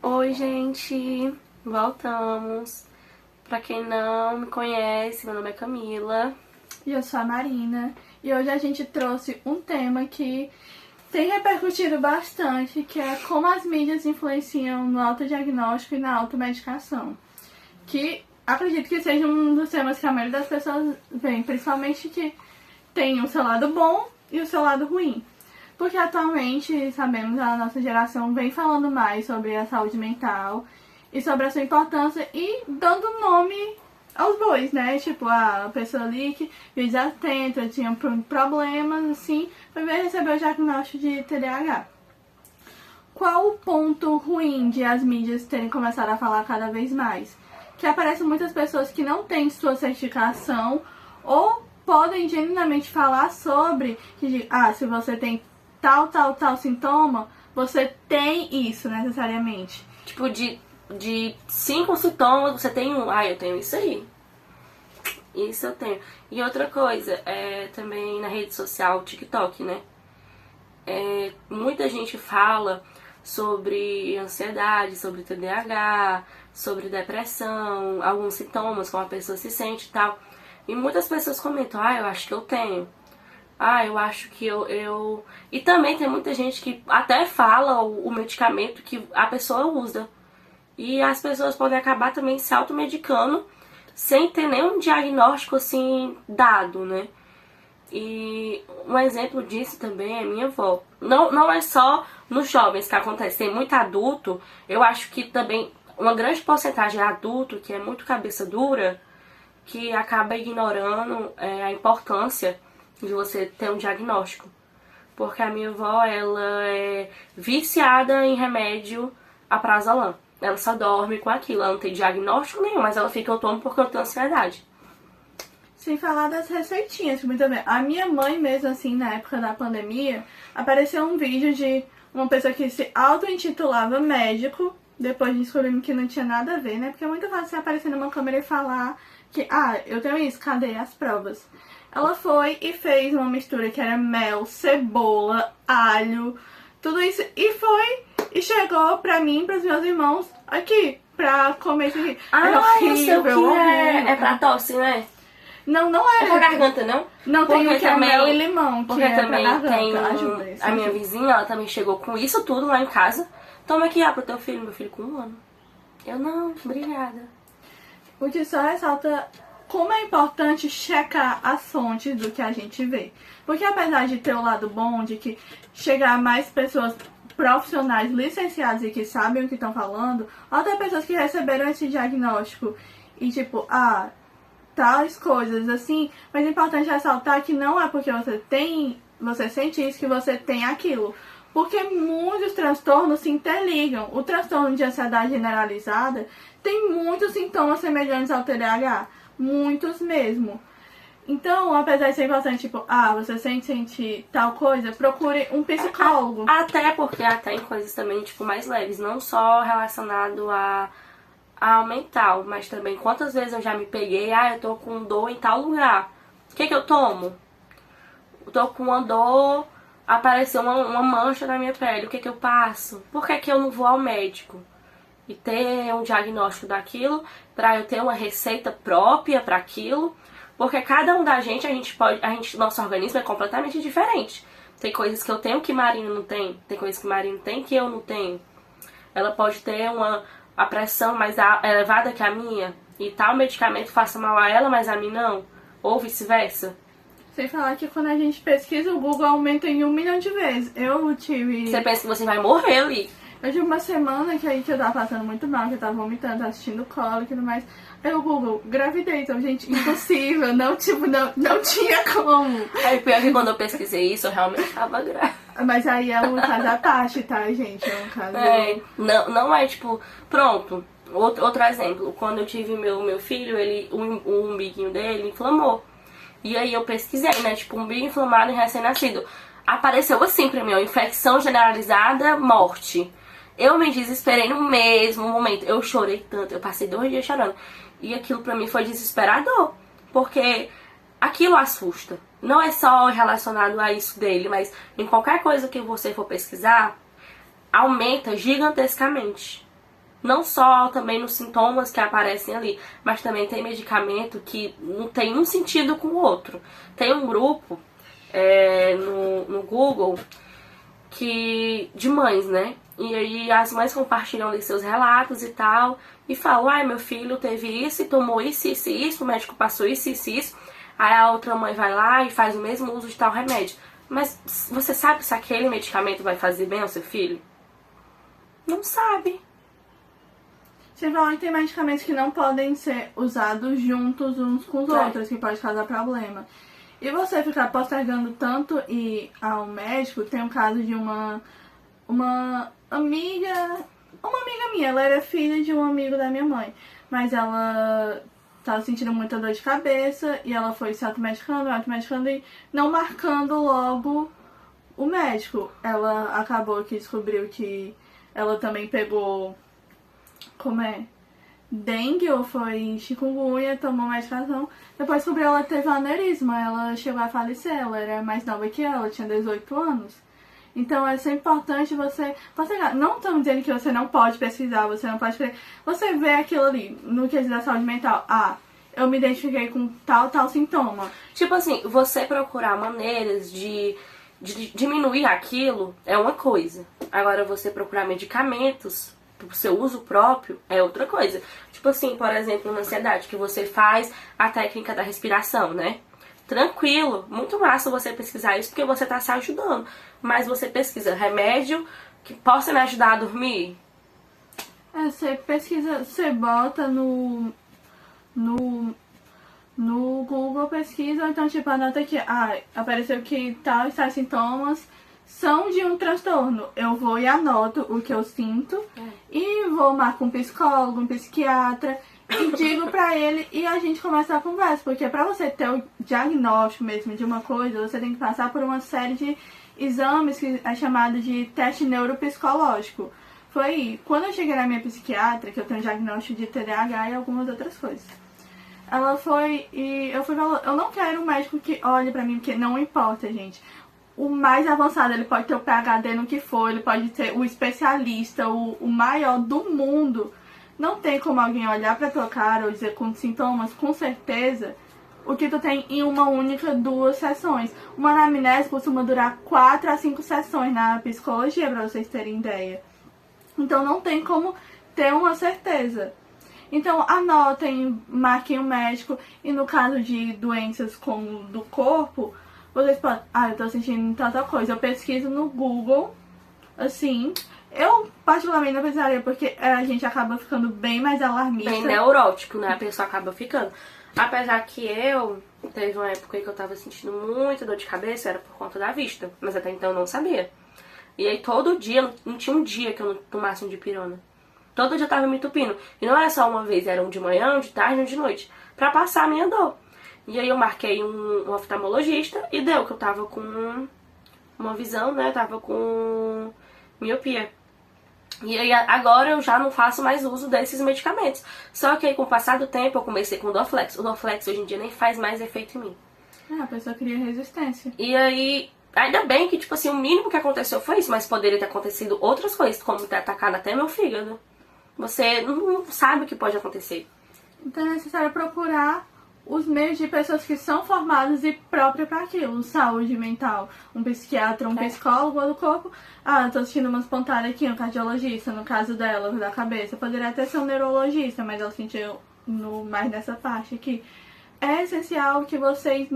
Oi, gente, voltamos. Pra quem não me conhece, meu nome é Camila. E eu sou a Marina. E hoje a gente trouxe um tema que tem repercutido bastante, que é como as mídias influenciam no autodiagnóstico e na automedicação. Que acredito que seja um dos temas que a maioria das pessoas vê, principalmente que tem o seu lado bom e o seu lado ruim. Porque atualmente, sabemos, a nossa geração vem falando mais sobre a saúde mental e sobre a sua importância e dando nome aos bois, né? Tipo, a pessoa ali que vive desatenta, tinha problemas, assim, foi ver receber o diagnóstico de TDAH. Qual o ponto ruim de as mídias terem começado a falar cada vez mais? Que aparecem muitas pessoas que não têm sua certificação ou podem genuinamente falar sobre que, se você tem tal sintoma, você tem isso necessariamente. Tipo, de 5 sintomas, você tem um. Eu tenho isso aí. Isso eu tenho. E outra coisa, também na rede social, TikTok, né? Muita gente fala sobre ansiedade, sobre TDAH, sobre depressão, alguns sintomas, como a pessoa se sente e tal. E muitas pessoas comentam, eu acho que eu tenho. Eu acho que eu... E também tem muita gente que até fala o medicamento que a pessoa usa. E as pessoas podem acabar também se automedicando sem ter nenhum diagnóstico assim dado, né? E um exemplo disso também é minha avó. Não é só nos jovens que acontece, tem muito adulto. Eu acho que também uma grande porcentagem é adulto que é muito cabeça dura, que acaba ignorando a importância de você ter um diagnóstico. Porque a minha avó, ela é viciada em remédio Aprazolam. Ela só dorme com aquilo, ela não tem diagnóstico nenhum, mas ela fica, eu tomo porque eu tenho ansiedade. Sem falar das receitinhas, que muito bem. A minha mãe mesmo, assim, na época da pandemia, apareceu um vídeo de uma pessoa que se auto-intitulava médico, depois descobrimos que não tinha nada a ver, né? Porque é muito fácil você aparecer numa câmera e falar que, eu tenho isso, cadê as provas? Ela foi e fez uma mistura que era mel, cebola, alho, tudo isso, e chegou pra mim, pros meus irmãos, aqui, pra comer isso aqui. Era Eu sei o que horrível. é pra tosse, né? Não É pra era. garganta, não? Não, tem Porque o que é também- mel e limão, que Porque é também pra garganta. tem Ajuda isso. a minha vizinha, ela também chegou com isso tudo lá em casa. Toma aqui, pro teu filho, meu filho com 1 ano. Eu não, obrigada. O que só ressalta como é importante checar as fontes do que a gente vê. Porque apesar de ter o lado bom, de que chegar a mais pessoas profissionais licenciadas e que sabem o que estão falando, até pessoas que receberam esse diagnóstico e tipo, tais coisas assim, mas é importante ressaltar que não é porque você sente isso que você tem aquilo. Porque muitos transtornos se interligam. O transtorno de ansiedade generalizada tem muitos sintomas semelhantes ao TDAH. Muitos mesmo. Então, apesar de ser importante, tipo, você sente tal coisa, procure um psicólogo. Até porque até em coisas também, tipo, mais leves. Não só relacionado ao mental, mas também quantas vezes eu já me peguei, eu tô com dor em tal lugar. O que eu tomo? Eu tô com uma dor, apareceu uma mancha na minha pele. O que eu passo? Por que eu não vou ao médico? E ter um diagnóstico daquilo, pra eu ter uma receita própria para aquilo, porque cada um da gente, nosso organismo é completamente diferente. Tem coisas que eu tenho que Marina não tem coisas que Marina tem que eu não tenho. Ela pode ter a pressão mais elevada que a minha, e tal medicamento faça mal a ela, mas a mim não, ou vice-versa. Sem falar que quando a gente pesquisa, o Google aumenta em 1 milhão de vezes. Você pensa que você vai morrer ali. Eu tive uma semana que eu tava passando muito mal, que eu tava vomitando, assistindo cólica e tudo mais. Aí o Google, gravidez, então, gente, impossível, não tinha como. Aí pior que quando eu pesquisei isso, eu realmente tava grávida. Mas aí é um caso à parte, tá, gente? É um caso... Não é tipo... Pronto, outro exemplo. Quando eu tive meu filho, o umbiguinho dele inflamou. E aí eu pesquisei, né? Tipo, umbigo inflamado em recém-nascido. Apareceu assim pra mim, infecção generalizada, morte. Eu me desesperei no mesmo momento. Eu chorei tanto, eu passei 2 dias chorando. E aquilo pra mim foi desesperador. Porque aquilo assusta. Não é só relacionado a isso dele, mas em qualquer coisa que você for pesquisar, aumenta gigantescamente. Não só também nos sintomas que aparecem ali, mas também tem medicamento que não tem um sentido com o outro. Tem um grupo no Google de mães, né? E aí as mães compartilham ali seus relatos e tal, e falam, ai, meu filho teve isso e tomou isso, isso e isso, o médico passou isso, isso e isso. Aí a outra mãe vai lá e faz o mesmo uso de tal remédio. Mas você sabe se aquele medicamento vai fazer bem ao seu filho? Não sabe. Você fala que tem medicamentos que não podem ser usados juntos uns com os outros, que pode causar problema. E você ficar postergando tanto ir ao médico, tem um caso de uma amiga minha, ela era filha de um amigo da minha mãe, mas ela tava sentindo muita dor de cabeça e ela foi se automedicando e não marcando logo o médico. Ela acabou que descobriu que ela também pegou, dengue ou foi chikungunya, tomou medicação. Depois descobriu que ela teve um aneurisma, ela chegou a falecer, ela era mais nova que ela, tinha 18 anos. Então é sempre importante você pegar. Não estamos dizendo que você não pode pesquisar, você não pode... Você vê aquilo ali, no quesito da saúde mental. Ah, eu me identifiquei com tal sintoma. Tipo assim, você procurar maneiras de diminuir aquilo é uma coisa. Agora você procurar medicamentos pro seu uso próprio é outra coisa. Tipo assim, por exemplo, na ansiedade, que você faz a técnica da respiração, né? Tranquilo, muito massa você pesquisar isso porque você tá se ajudando. Mas você pesquisa remédio que possa me ajudar a dormir? Você pesquisa, você bota no Google pesquisa, então tipo, anota que apareceu que tais sintomas são de um transtorno. Eu vou e anoto o que eu sinto e vou marcar um psicólogo, um psiquiatra e digo pra ele e a gente começa a conversa, porque pra você ter o diagnóstico mesmo de uma coisa, você tem que passar por uma série de exames que é chamado de teste neuropsicológico. Foi quando eu cheguei na minha psiquiatra, que eu tenho diagnóstico de TDAH e algumas outras coisas. Ela foi e eu falei, eu não quero um médico que olhe pra mim, porque não importa, gente. O mais avançado, ele pode ter o PhD no que for, ele pode ter o especialista, o maior do mundo. Não tem como alguém olhar pra tua cara ou dizer com sintomas, com certeza, o que tu tem em uma única, 2 sessões. Uma anamnese costuma durar 4 a 5 sessões na psicologia, pra vocês terem ideia. Então não tem como ter uma certeza. Então anotem, marquem o médico. E no caso de doenças como do corpo, vocês podem... eu tô sentindo tanta coisa. Eu pesquiso no Google, assim... Eu particularmente não precisaria, porque a gente acaba ficando bem mais alarmista. Bem neurótico, né? A pessoa acaba ficando. Apesar que teve uma época que eu tava sentindo muita dor de cabeça, era por conta da vista. Mas até então eu não sabia. E aí todo dia, não tinha um dia que eu não tomasse um dipirona. Todo dia eu tava me entupindo. E não era só uma vez, era um de manhã, um de tarde, um de noite. Pra passar a minha dor. E aí eu marquei um oftalmologista e deu que eu tava com uma visão, né? Eu tava com miopia. E aí agora eu já não faço mais uso desses medicamentos. Só que aí com o passar do tempo eu comecei com o Dorflex. O Dorflex hoje em dia nem faz mais efeito em mim. A pessoa cria resistência. E aí, ainda bem que, tipo assim, o mínimo que aconteceu foi isso. Mas poderia ter acontecido outras coisas, como ter atacado até meu fígado. Você não sabe o que pode acontecer. Então é necessário procurar os meios de pessoas que são formadas e próprias para aquilo. Saúde mental, um psiquiatra, um psicólogo do corpo. Eu tô sentindo umas pontadas aqui, um cardiologista, no caso dela, da cabeça. Poderia até ser um neurologista, mas ela sentiu mais nessa parte aqui. É essencial que vocês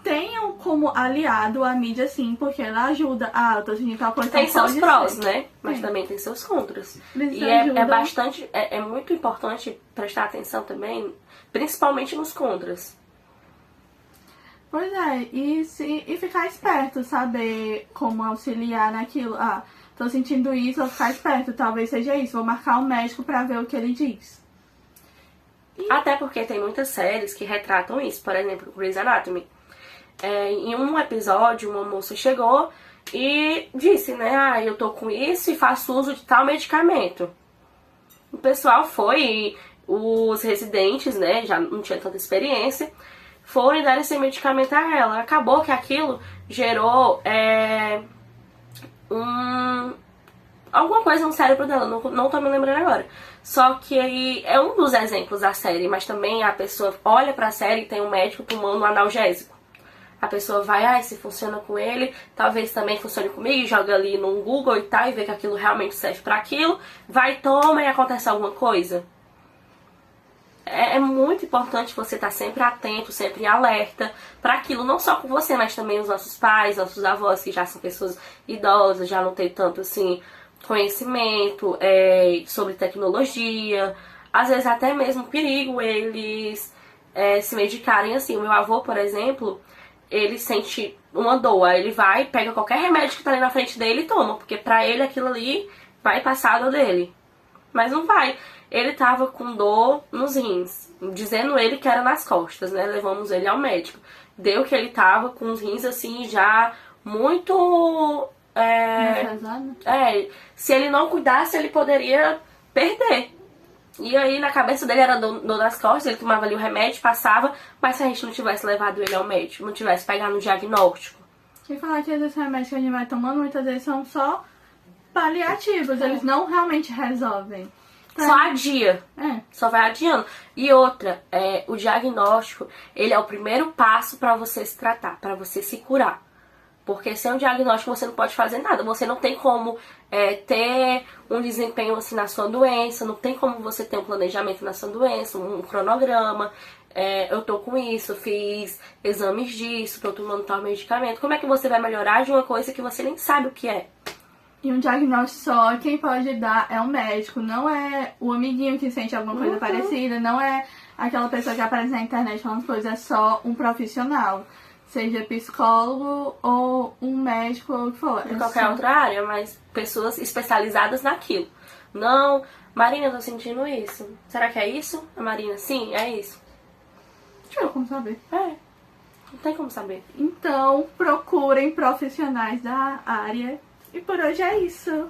tenham como aliado a mídia, sim, porque ela ajuda. Eu tô sentindo tal coisa. Tem seus prós, né? Mas também tem seus contras. E é muito importante prestar atenção também, principalmente nos contras. Pois é, e ficar esperto, saber como auxiliar naquilo. Tô sentindo isso, vou ficar esperto, talvez seja isso. Vou marcar um médico pra ver o que ele diz. Até porque tem muitas séries que retratam isso. Por exemplo, Grey's Anatomy. Em um episódio, uma moça chegou e disse, né? Eu tô com isso e faço uso de tal medicamento. O pessoal foi, os residentes, né? Já não tinha tanta experiência, foram e deram esse medicamento a ela. Acabou que aquilo gerou alguma coisa no cérebro dela, não tô me lembrando agora. Só que aí é um dos exemplos da série, mas também a pessoa olha pra série e tem um médico tomando um analgésico. A pessoa vai, se funciona com ele, talvez também funcione comigo, joga ali no Google e tal, e vê que aquilo realmente serve pra aquilo, vai, toma e acontece alguma coisa. É muito importante você estar sempre atento, sempre alerta para aquilo, não só com você, mas também os nossos pais, nossos avós, que já são pessoas idosas, já não tem tanto assim conhecimento sobre tecnologia, às vezes até mesmo perigo eles se medicarem assim. O meu avô, por exemplo, ele sente uma dor, aí ele vai, pega qualquer remédio que tá ali na frente dele e toma, porque pra ele aquilo ali vai passar a dor dele. Mas não vai. Ele tava com dor nos rins, dizendo ele que era nas costas, né? Levamos ele ao médico. Deu que ele tava com os rins assim já muito... se ele não cuidasse, ele poderia perder. E aí na cabeça dele era dor nas costas, ele tomava ali o remédio, passava, mas se a gente não tivesse levado ele ao médico, não tivesse pegado no diagnóstico. E falar que esses remédios que a gente vai tomando muitas vezes são só paliativos, eles não realmente resolvem. Só adia. Só vai adiando. E outra, o diagnóstico, ele é o primeiro passo pra você se tratar, pra você se curar. Porque sem o diagnóstico você não pode fazer nada. Você não tem como ter um desempenho assim na sua doença, não tem como você ter um planejamento na sua doença, um cronograma. Eu tô com isso, fiz exames disso, tô tomando tal medicamento. Como é que você vai melhorar de uma coisa que você nem sabe o que é? E um diagnóstico só, quem pode dar é o médico, não é o amiguinho que sente alguma coisa parecida, não é aquela pessoa que aparece na internet falando coisas, é só um profissional. Seja psicólogo ou um médico ou o que for. Em qualquer outra área, mas pessoas especializadas naquilo. Não, Marina, eu tô sentindo isso. Será que é isso? A Marina, sim, é isso. Não tem como saber. Não tem como saber. Então, procurem profissionais da área. E por hoje é isso.